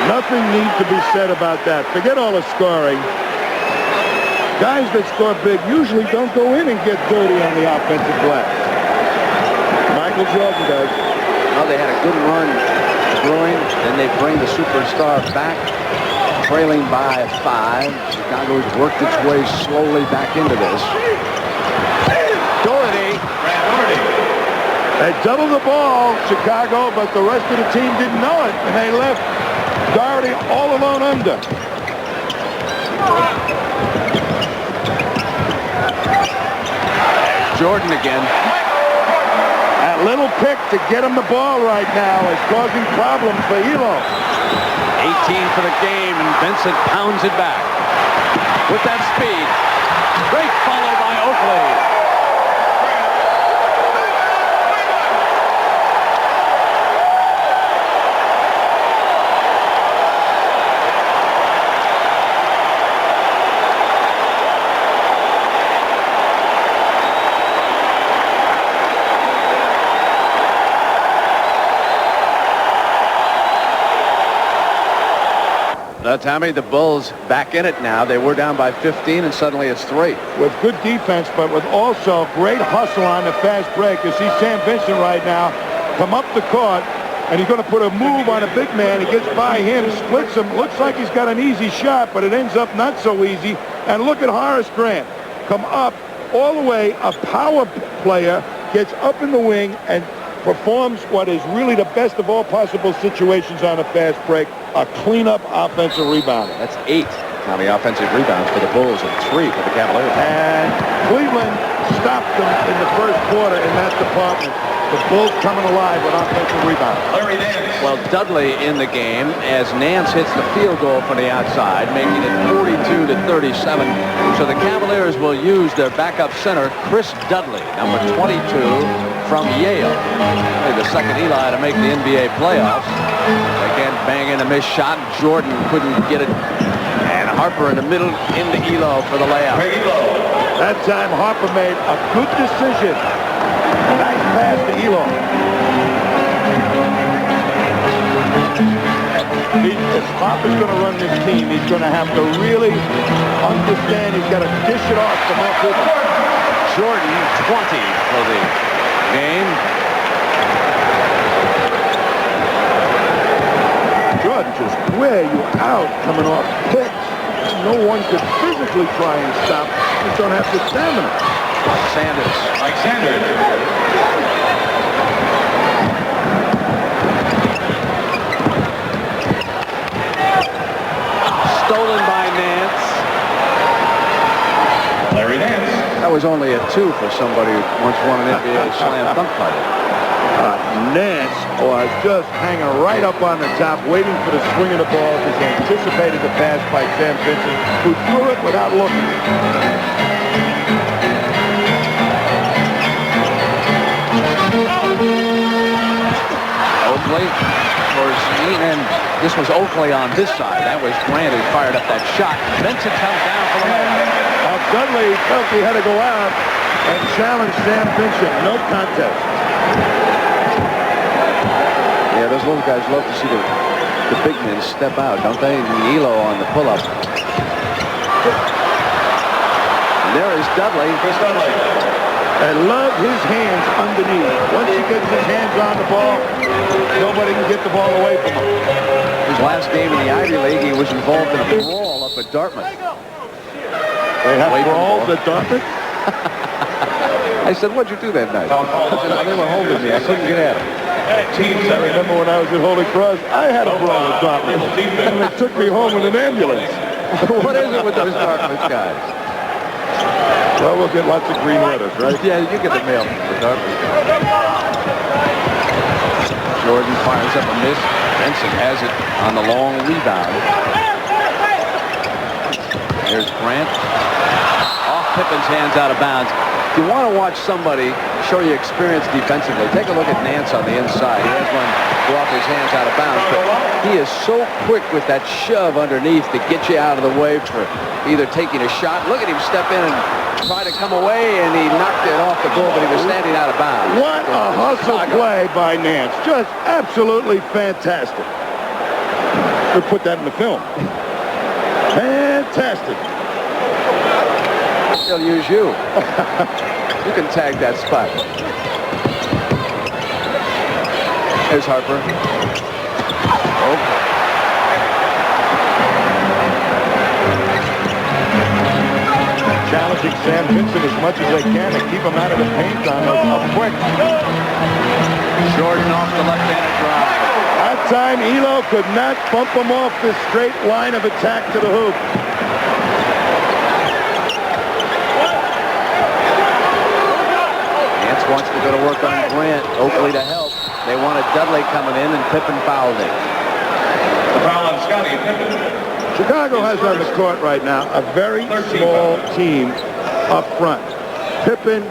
Nothing needs to be said about that. Forget all the scoring. Guys that score big usually don't go in and get dirty on the offensive glass. Michael Jordan does. Well, they had a good run brewing. Then they bring the superstar back, trailing by 5. Chicago's worked its way slowly back into this. Doherty. They doubled the ball, Chicago, but the rest of the team didn't know it, and they left Doherty all alone under. Jordan again. That little pick to get him the ball right now is causing problems for Elo. 18 for the game, and Vincent pounds it back. With that speed. Great follow by Oakley. Tommy, the Bulls back in it now. They were down by 15, and suddenly it's 3. With good defense, but with also great hustle on the fast break. You see Sam Vincent right now come up the court, and he's going to put a move on a big man. He gets by him, splits him. Looks like he's got an easy shot, but it ends up not so easy. And look at Horace Grant. Come up all the way. A power player gets up in the wing and performs what is really the best of all possible situations on a fast break, a cleanup offensive rebound. That's 8, Tommy, offensive rebounds for the Bulls and 3 for the Cavaliers. And Cleveland stopped them in the first quarter in that department. The Bulls coming alive with offensive rebounds. Well, Dudley in the game as Nance hits the field goal from the outside, making it 42-37. So the Cavaliers will use their backup center, Chris Dudley, number 22 from Yale. The second Eli to make the NBA playoffs. Again, banging a missed shot. Jordan couldn't get it. And Harper in the middle into Elo for the layup. That time Harper made a good decision. Nice pass to Elo. If Harper's going to run this team, he's going to have to really understand he's got to dish it off to more people. Jordan, 20 for the game. Jordan just wear you out coming off picks. No one could physically try and stop. You just don't have the stamina. Sanders. Mike Sanders. Stolen by Nance. Larry Nance. That was only a 2 for somebody who once won an NBA slam dunk title. Nance was just hanging right up on the top, waiting for the swing of the ball, just anticipated the pass by Sam Vincent, who threw it without looking. Oakley, of course, and this was Oakley on this side. That was Grant who fired up that shot. Vincent comes down for the layup. Dudley felt he had to go out and challenge Sam Vincent. No contest. Yeah, those little guys love to see the big men step out, don't they? Elo on the pull-up. And there is Dudley. Chris Dudley. I love his hands underneath. Once he gets his hands on the ball, nobody can get the ball away from him. His last game in the Ivy League, he was involved in a brawl up at Dartmouth. They have brawls at Dartmouth? I said, what'd you do that night? I said, they were holding me. I couldn't get at them. I remember when I was at Holy Cross, I had a brawl at Dartmouth. And they took me home in an ambulance. What is it with those Dartmouth guys? Well, we'll get lots of green letters, right? Yeah, you get the mail from the Dartmouth guys. Jordan fires up a miss. Benson has it on the long rebound. Here's Grant. Off Pippen's hands, out of bounds. If you want to watch somebody show you experience defensively, take a look at Nance on the inside. He has one go off his hands out of bounds, but he is so quick with that shove underneath to get you out of the way for either taking a shot. Look at him step in and try to come away, and he knocked it off the goal, but he was standing out of bounds. What a hustle play by Nance. Just absolutely fantastic. We put that in the film. Fantastic. They'll use you. You can tag that spot. Here's Harper. Oh. Challenging Sam Vincent as much as they can to keep him out of the paint on a quick. Jordan off the left-handed drive. That time, Elo could not bump him off this straight line of attack to the hoop. Nance wants to go to work on Grant. Oakley to help. They wanted Dudley coming in, and Pippen fouled him. The foul on Scottie Pippen. Chicago has on the court right now a very small team up front. Pippen,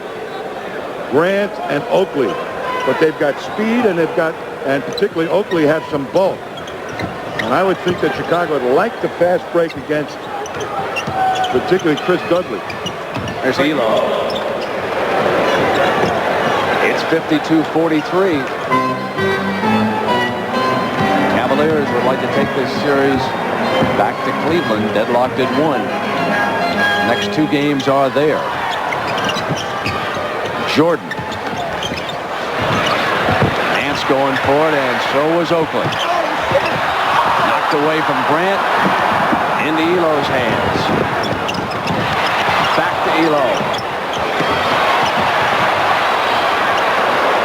Grant, and Oakley. But they've got speed, and particularly Oakley have some bulk. And I would think that Chicago would like the fast break against particularly Chris Dudley. There's Elo. It's 52-43. Cavaliers would like to take this series back to Cleveland, deadlocked at 1. Next 2 games are there. Jordan. Nance going for it, and so was Oakley. Knocked away from Grant. Into Elo's hands. Back to Elo.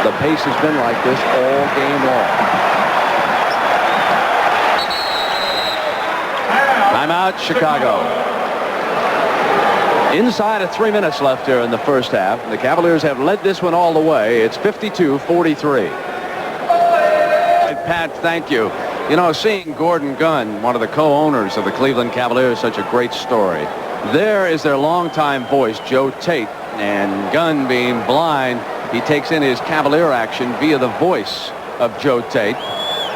The pace has been like this all game long. Timeout, Chicago. Inside of 3 minutes left here in the first half. The Cavaliers have led this one all the way. It's 52-43. Pat, thank you. You know, seeing Gordon Gunn, one of the co-owners of the Cleveland Cavaliers, is such a great story. There is their longtime voice, Joe Tate. And Gunn, being blind, he takes in his Cavalier action via the voice of Joe Tate.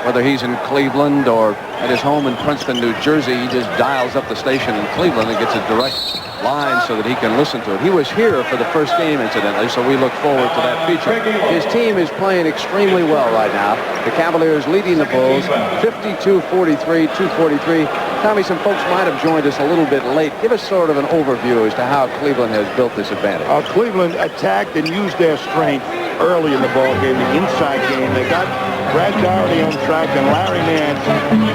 Whether he's in Cleveland or at his home in Princeton, New Jersey, he just dials up the station in Cleveland and gets a direct line so that he can listen to it. He was here for the first game, incidentally, so we look forward to that feature. His team is playing extremely well right now. The Cavaliers leading the Bulls 52-43, 2:43. Tommy, some folks might have joined us a little bit late. Give us sort of an overview as to how Cleveland has built this advantage. Cleveland attacked and used their strength early in the ball game, the inside game. They got Brad Daugherty on track and Larry Nance,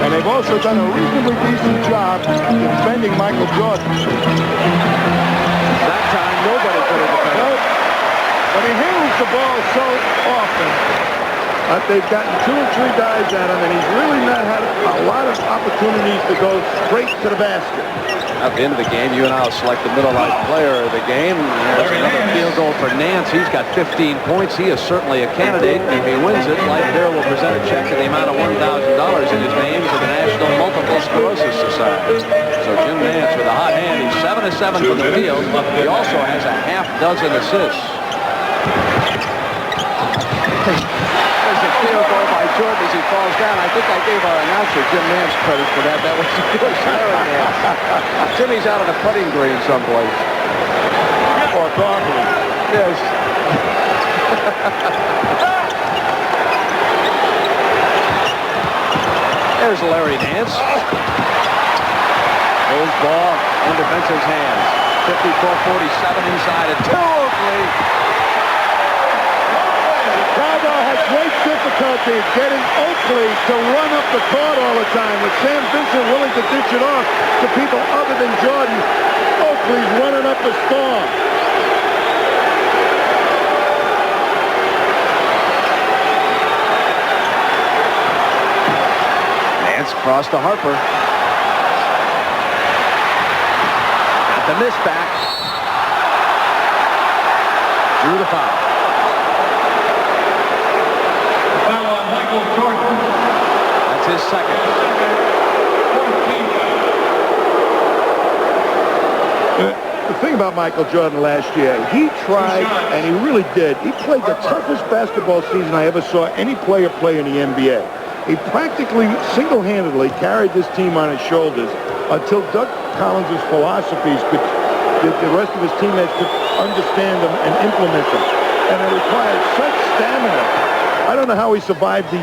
and they've also done a reasonably decent job defending Michael Jordan. That time, nobody could have defended. Nope. But he handles the ball so often that they've gotten 2 or 3 guys at him, and he's really not had a lot of opportunities to go straight to the basket. At the end of the game, you and I will select the middle-life player of the game. There's another field goal for Nance. He's got 15 points. He is certainly a candidate. If he wins it, Life Beer will present a check in the amount of $1,000 in his name to the National Multiple Sclerosis Society. So Jim Nance with a hot hand. He's 7 of 7 from the field. He also has a half dozen assists. There's a field goal by Jordan as he falls down. I think I gave our announcer, Jim Nance, credit for that. That was Larry Nance. Jimmy's out on a putting green someplace. Or Barkley. Yes. There's Larry Nance. Bulls ball in defensive's hands. 54-47 inside at 2. Oakley. Chicago had great difficulty getting Oakley to run up the court all the time. With Sam Vincent willing to ditch it off to people other than Jordan, Oakley's running up the storm. Nance crossed to Harper. Got the miss back. Drew the foul. Foul on Michael Jordan. That's his second. 14. The thing about Michael Jordan last year, he tried, and he really did. He played the toughest basketball season I ever saw any player play in the NBA. He practically single-handedly carried this team on his shoulders until Doug Collins' philosophies could, the rest of his teammates could understand them and implement them. And it required such stamina. I don't know how he survived the